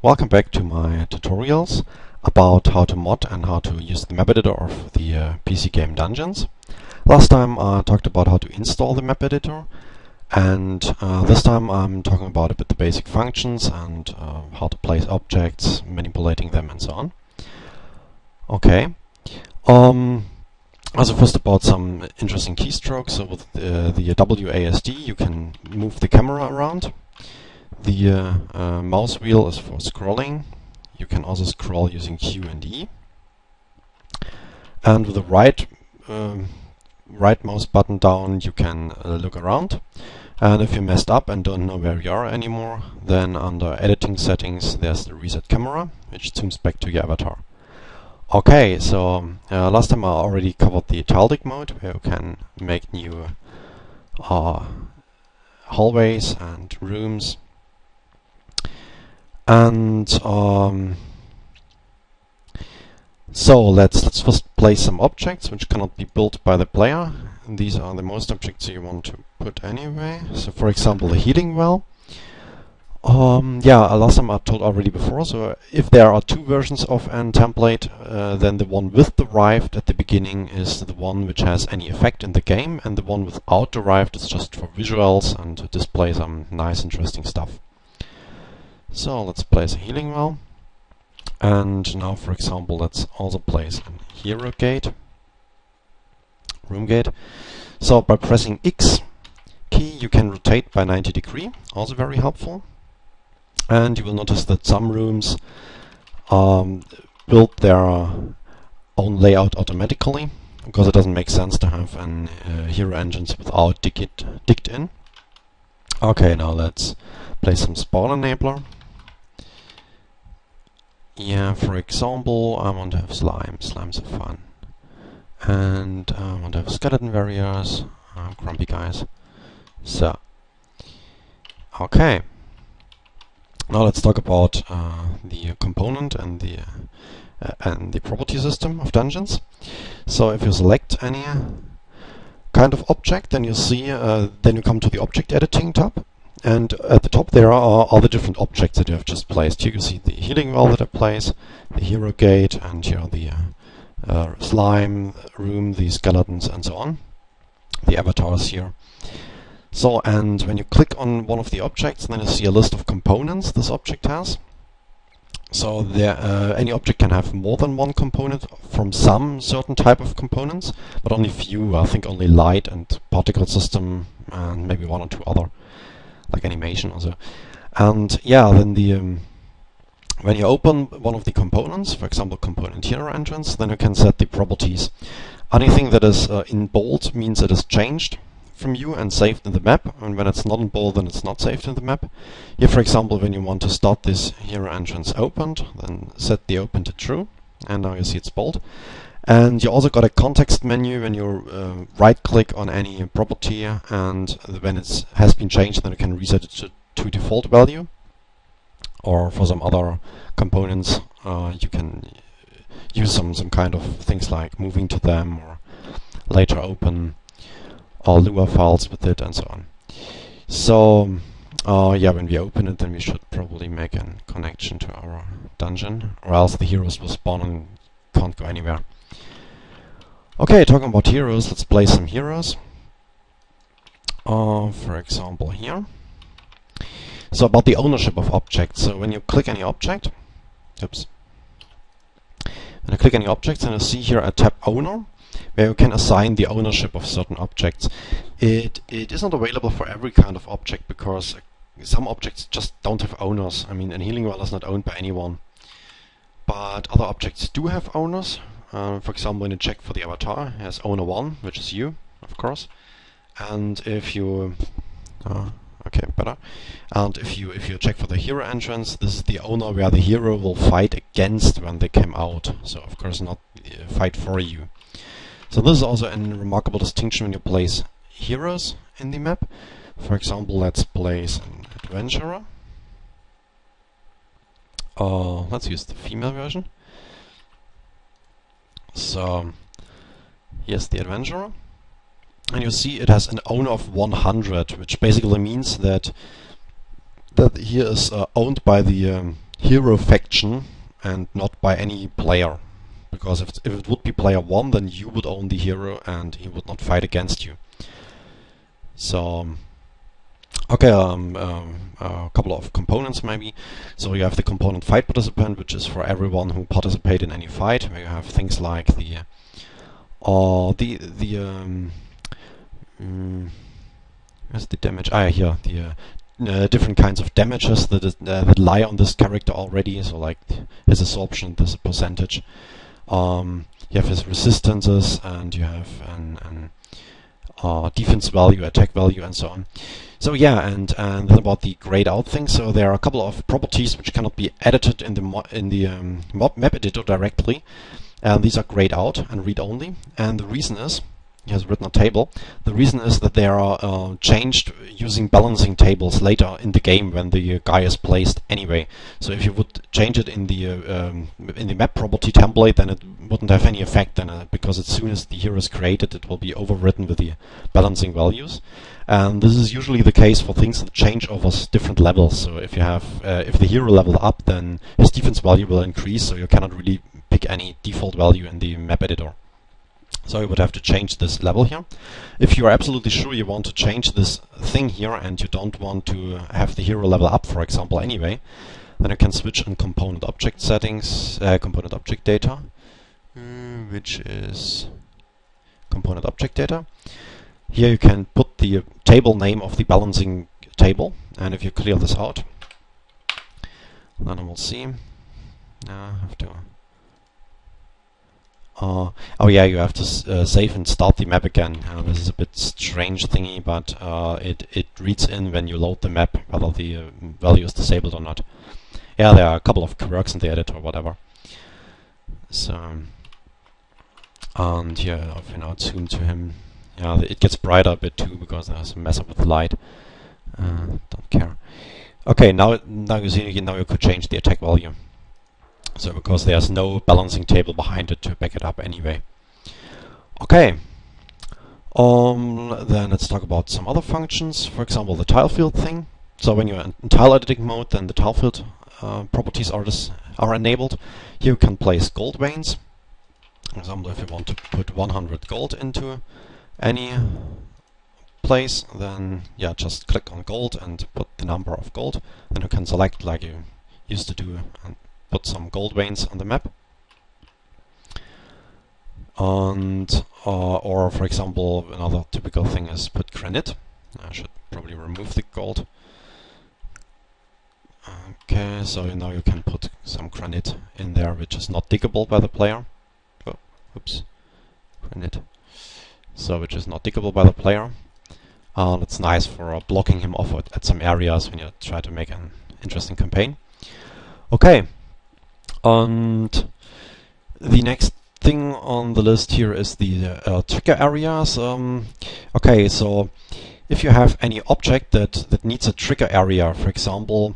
Welcome back to my tutorials about how to mod and how to use the map editor of the PC game Dungeons. Last time I talked about how to install the map editor, and this time I'm talking about a bit the basic functions and how to place objects, manipulating them and so on. Okay. Also first about some interesting keystrokes. So with the WASD you can move the camera around. The mouse wheel is for scrolling. You can also scroll using Q and E. And with the right mouse button down you can look around. And if you messed up and don't know where you are anymore, then under editing settings there's the reset camera, which zooms back to your avatar. Okay, so last time I already covered the tiledic mode, where you can make new hallways and rooms. And so let's first place some objects which cannot be built by the player. And these are the most objects you want to put anyway. So for example the healing well. Last time I told already before, so if there are two versions of an template, then the one with derived at the beginning is the one which has any effect in the game, and the one without derived is just for visuals and to display some nice interesting stuff. So let's place a healing well, and now for example let's also place a hero gate, room gate. So by pressing X key you can rotate by 90 degrees, also very helpful. And you will notice that some rooms build their own layout automatically, because it doesn't make sense to have an hero engines without digged in. Okay, now let's place some spawn enabler. Yeah, for example, I want to have slime. Slimes are fun. And I want to have skeleton warriors, grumpy guys. So, okay. Now let's talk about the component and the property system of Dungeons. So if you select any kind of object, then you see, then you come to the object editing tab. And at the top there are all the different objects that you have just placed. Here you see the healing well that I place, the hero gate, and here are the slime room, the skeletons, and so on. The avatars here. So, and when you click on one of the objects, then you see a list of components this object has. So there, any object can have more than one component from some certain type of components, but only few. I think only light and particle system, and maybe one or two other, like animation also. And yeah, then the when you open one of the components, for example component hero entrance, then you can set the properties. Anything that is in bold means it is changed from you and saved in the map, and when it's not in bold then it's not saved in the map. Here for example when you want to start this hero entrance opened, then set the open to true, and now you see it's bold. And you also got a context menu when you right click on any property, and when it has been changed then you can reset it to default value. Or for some other components you can use some kind of things like moving to them, or later open, or Lua files with it, and so on. So yeah, when we open it then we should probably make a connection to our dungeon, or else the heroes will spawn and can't go anywhere. Okay, talking about heroes, let's place some heroes. For example here. So about the ownership of objects. So when you click any object, when you click any objects, then you see here a tab owner, where you can assign the ownership of certain objects. It is not available for every kind of object, because some objects just don't have owners. I mean, a healing well is not owned by anyone. But other objects do have owners. For example, when you check for the avatar, it has owner 1, which is you, of course. And if you okay, better. And if you check for the hero entrance, this is the owner where the hero will fight against when they came out. So of course not fight for you. So this is also a remarkable distinction when you place heroes in the map. For example, let's place an adventurer. Let's use the female version. So here's the adventurer. And you see it has an owner of 100, which basically means that he is owned by the hero faction and not by any player. Because if it would be player 1, then you would own the hero and he would not fight against you. So, okay, a couple of components maybe. So you have the component fight participant, which is for everyone who participates in any fight. Where you have things like where's the damage? Here, the different kinds of damages that lie on this character already. So like his absorption, this percentage. You have his resistances, and you have an defense value, attack value, and so on. So yeah, and then about the grayed out thing. So there are a couple of properties which cannot be edited in the map editor directly, and these are grayed out and read only. And the reason is, he has written a table. The reason is that they are changed using balancing tables later in the game when the guy is placed anyway. So if you would change it in the map property template, then it wouldn't have any effect, then because as soon as the hero is created, it will be overwritten with the balancing values. And this is usually the case for things that change over different levels. So if you have if the hero leveled up, then his defense value will increase. So you cannot really pick any default value in the map editor. So you would have to change this level here. If you are absolutely sure you want to change this thing here and you don't want to have the hero level up, for example, anyway, then you can switch in component object settings, component object data, which is component object data. Here you can put the table name of the balancing table, and if you clear this out, then I will see. I have to. Oh yeah, you have to save and start the map again. This is a bit strange thingy, but it reads in when you load the map whether the value is disabled or not. Yeah, there are a couple of quirks in the editor or whatever. So, and yeah, if you now zoom to him, yeah, it gets brighter a bit too because there's a mess up with the light. Don't care. Okay, now you see, now you could change the attack value. So because there's no balancing table behind it to back it up anyway. Okay. Then let's talk about some other functions. For example, the tile field thing. So when you're in tile editing mode, then the tile field properties are enabled. Here you can place gold veins. For example, if you want to put 100 gold into any place, then yeah, just click on gold and put the number of gold. Then you can select like you used to do and put some gold veins on the map. And or for example, another typical thing is put granite. I should probably remove the gold. Okay, so now you can put some granite in there, which is not diggable by the player. Oh, oops, granite. So which is not diggable by the player. That's nice for blocking him off at some areas when you try to make an interesting campaign. Okay, and the next thing on the list here is the trigger areas. Okay, so if you have any object that needs a trigger area, for example,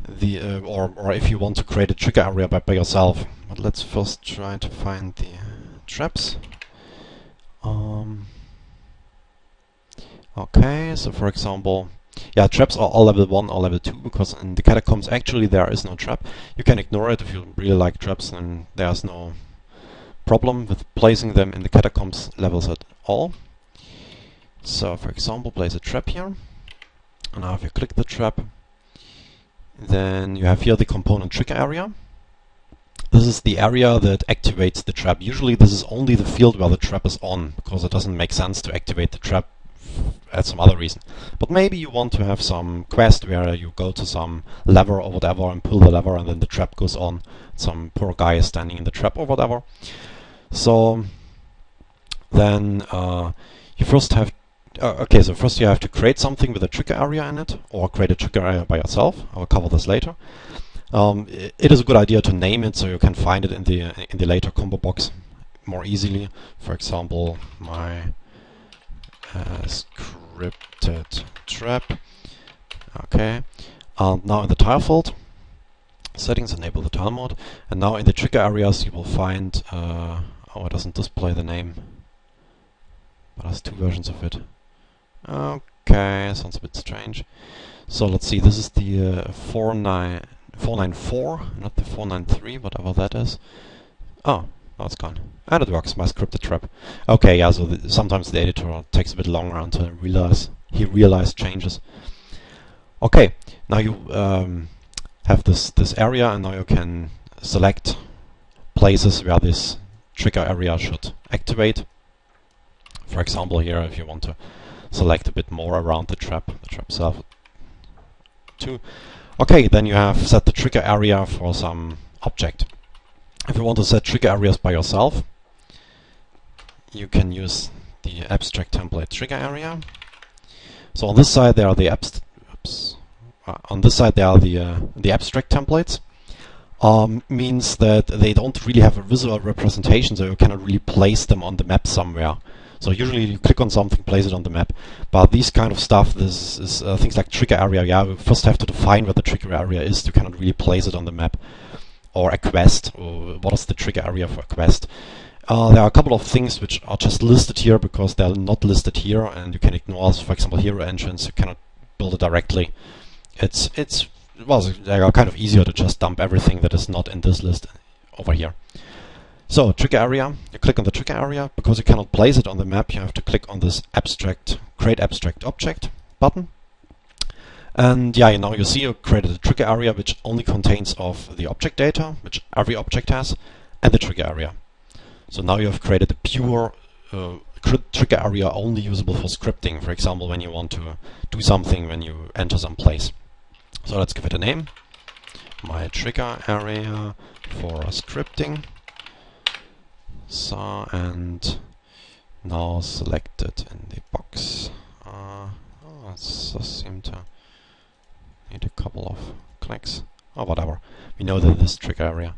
the or if you want to create a trigger area by yourself. But let's first try to find the traps. Okay, so for example, yeah, traps are all level 1 or level 2, because in the catacombs actually there is no trap. You can ignore it if you really like traps, and there's no problem with placing them in the catacombs levels at all. So for example, place a trap here, and now if you click the trap, then you have here the component trigger area. This is the area that activates the trap. Usually this is only the field where the trap is on, because it doesn't make sense to activate the trap at some other reason. But maybe you want to have some quest where you go to some lever or whatever and pull the lever and then the trap goes on. Some poor guy is standing in the trap or whatever. So then you first have okay, so first you have to create something with a trigger area in it, or create a trigger area by yourself. I'll cover this later. It is a good idea to name it so you can find it in the later combo box more easily. For example, my scripted trap. Okay, now in the tile field settings, enable the tile mode, and now in the trigger areas you will find oh, it doesn't display the name, but there's two versions of it. Okay, sounds a bit strange. So let's see, this is the 494, not the 493, whatever that is. Oh, now it's gone. And it works, my scripted trap. Okay, yeah, so sometimes the editor takes a bit longer until he realizes changes. Okay, now you have this area, and now you can select places where this trigger area should activate. For example, here, if you want to select a bit more around the trap itself too. Okay, then you have set the trigger area for some object. If you want to set trigger areas by yourself, you can use the abstract template trigger area. So on this side there are the abstract templates. Means that they don't really have a visual representation, so you cannot really place them on the map somewhere. So usually you click on something, place it on the map. But these kind of stuff, this is things like trigger area. Yeah, we first have to define what the trigger area is. You cannot really place it on the map. Or a quest, or what is the trigger area for a quest. There are a couple of things which are just listed here because they're not listed here, and you can ignore, for example, hero entrance. You cannot build it directly. Well, they are kind of easier to just dump everything that is not in this list over here. So, trigger area, you click on the trigger area. Because you cannot place it on the map, you have to click on this create abstract object button. And yeah, now you see you created a trigger area which only contains of the object data, which every object has, and the trigger area. So now you have created a pure trigger area only usable for scripting. For example, when you want to do something when you enter some place. So let's give it a name. My trigger area for scripting. So, and now select it in the box. It seems to need a couple of clicks. Or whatever. We know that this trigger area.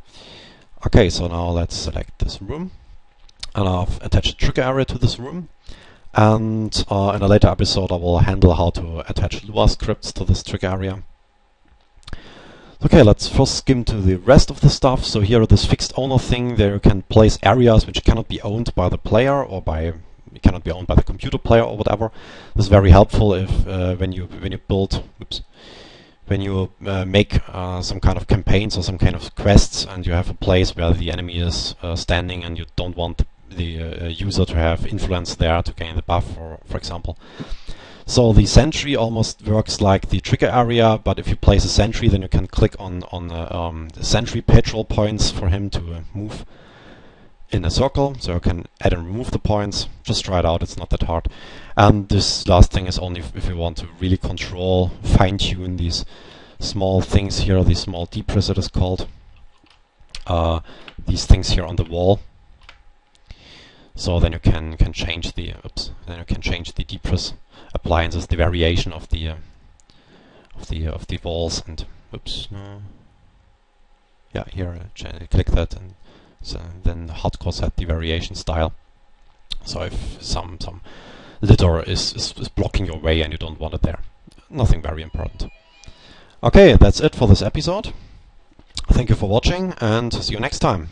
Okay, so now let's select this room. And I've attached a trigger area to this room. And in a later episode I will handle how to attach Lua scripts to this trigger area. Okay, let's first skim to the rest of the stuff. So here this fixed owner thing, there you can place areas which cannot be owned by the player or cannot be owned by the computer player or whatever. This is very helpful if when you make some kind of campaigns or some kind of quests, and you have a place where the enemy is standing, and you don't want the user to have influence there to gain the buff, for example. So the sentry almost works like the trigger area, but if you place a sentry, then you can click on the sentry petrol points for him to move in a circle. So you can add and remove the points. Just try it out, it's not that hard. And this last thing is only if you want to really control, fine-tune these small things here, these small depress it is called. These things here on the wall. So then you can change the depress appliances, the variation of the walls, and yeah, here click that, and so then hardcore set the variation style. So if some litter is blocking your way and you don't want it there, nothing very important. Okay, that's it for this episode. Thank you for watching, and see you next time.